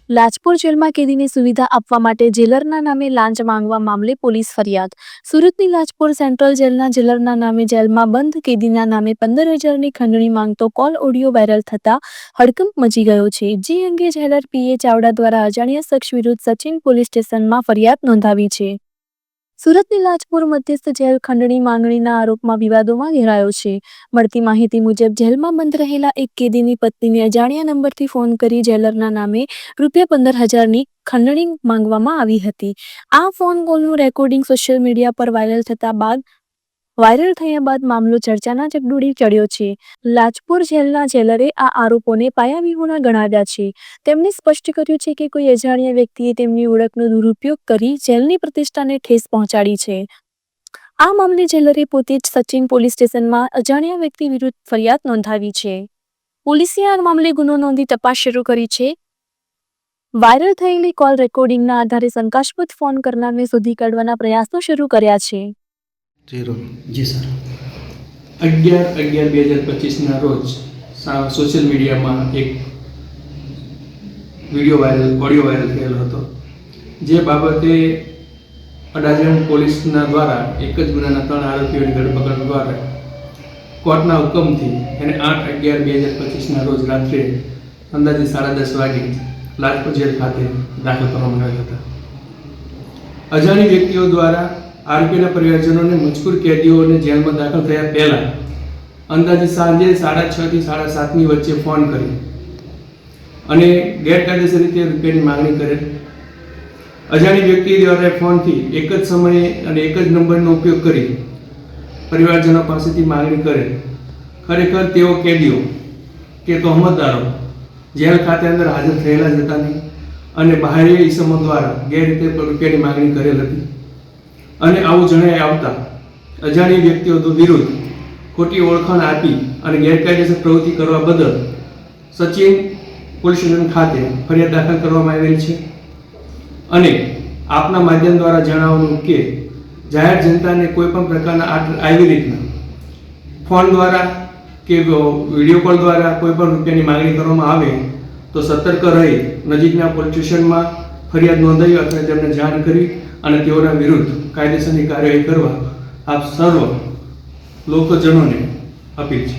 લાજપોર જેલમાં કેદીને સુવિધા આપવા માટે જેલરના નામે લાંચ માંગવા મામલે પોલીસ ફરિયાદ। સુરતની લાજપોર સેન્ટ્રલ જેલના જેલરના નામે જેલમાં બંધ કેદીના નામે 15,000ની ખંડણી માંગતો કોલ ઓડિયો વાયરલ થતા હડકંપ મચી ગયો છે। જે અંગે જેલર પીએ ચાવડા દ્વારા અજાણ્યા શખ્સ વિરુદ્ધ સચિન પોલીસ સ્ટેશનમાં ફરિયાદ નોંધાવી છે। સુરતની લાજપોર મધ્યસ્થ જેલ ખંડણી માંગણીના આરોપમાં વિવાદોમાં ઘેરાયો છે। મળતી માહિતી મુજબ જેલમાં બંધ રહેલા એક કેદીની પત્નીને અજાણ્યા નંબરથી ફોન કરી જેલરના નામે ₹15,000ની ખંડણી માંગવામાં આવી હતી। આ ફોન કોલનું રેકોર્ડિંગ સોશિયલ મીડિયા પર વાયરલ થયા બાદ મામલો ચર્ચાના ચકડોળે ચડ્યો છે। લાજપોર જેલના જેલરે આ આરોપોને પાયાવિહોણા ગણાવ્યા છે। તેમણે સ્પષ્ટ કર્યું છે કે કોઈ અજાણ્યા વ્યક્તિએ તેમની ઓળખનો દુરુપયોગ કરી જેલની પ્રતિષ્ઠાને ઠેસ પહોંચાડી છે। આ મામલે જેલરે પોતે જ સચિન પોલીસ સ્ટેશનમાં અજાણ્યા વ્યક્તિ વિરુદ્ધ ફરિયાદ નોંધાવી છે। પોલીસે આ મામલે ગુનો નોંધી તપાસ શરૂ કરી છે। વાયરલ થયેલી કોલ રેકોર્ડિંગના આધારે શંકાસ્પદ ફોન કરનારને શોધી કાઢવાના પ્રયાસો શરૂ કર્યા છે। જી સર, 11/11/2025ના રોજ સોશિયલ મીડિયામાં એક ઓડિયો વાયરલ થયેલો હતો। જે બાબતે અડાજણ પોલીસના દ્વારા એક જ ગુનાના 3 આરોપીઓની ધરપકડ દ્વારા કોર્ટના હુકમથી એને 8/11/2025ના રોજ રાત્રે અંદાજે 10:30 વાગે લાજપોર જેલ ખાતે દાખલ કરવામાં આવ્યા હતા। અજાણી વ્યક્તિઓ દ્વારા આરોપીના પરિવારજનોને મજકૂર કેદીઓને જેલમાં દાખલ થયા પહેલા અંદાજે સાંજે 6:30 થી 7:30ની વચ્ચે ફોન કરી અને ગેરકાયદેસર રીતે રૂપિયાની માંગણી કરેલ। અજાણી વ્યક્તિ દ્વારા ફોનથી એક જ સમયે અને એક જ નંબરનો ઉપયોગ કરી પરિવારજનો પાસેથી માંગણી કરેલ। ખરેખર તેઓ કેદીઓ કે તહોમતદારો જેલ ખાતે અંદર હાજર થયેલા જ હતા નહીં અને બાહ્ય ઇસમો દ્વારા ગેરરીતે રૂપિયાની માંગણી કરેલ હતી અને આવું જણાઈ આવતા અજાણી વ્યક્તિઓ વિરુદ્ધ ખોટી ઓળખાણ આપી અને ગેરકાયદેસર પ્રવૃત્તિ કરવા બદલ સચિન પોલીસ સ્ટેશન ખાતે ફરિયાદ દાખલ કરવામાં આવેલ છે। અને આપના માધ્યમ દ્વારા જણાવવાનું કે જાહેર જનતાને કોઈ પણ પ્રકારના આવી રીતના ફોન દ્વારા કે વિડીયો કોલ દ્વારા કોઈ પણ રૂપિયાની માંગણી કરવામાં આવે તો સતર્ક રહી નજીકના પોલીસ સ્ટેશનમાં ફરિયાદ નોંધાવી અથવા તેમને જાણ કરી અને તેઓના વિરુદ્ધ કાયદેસરની કાર્યવાહી કરવા આપ સર્વ લોકોજનોને અપીલ છે।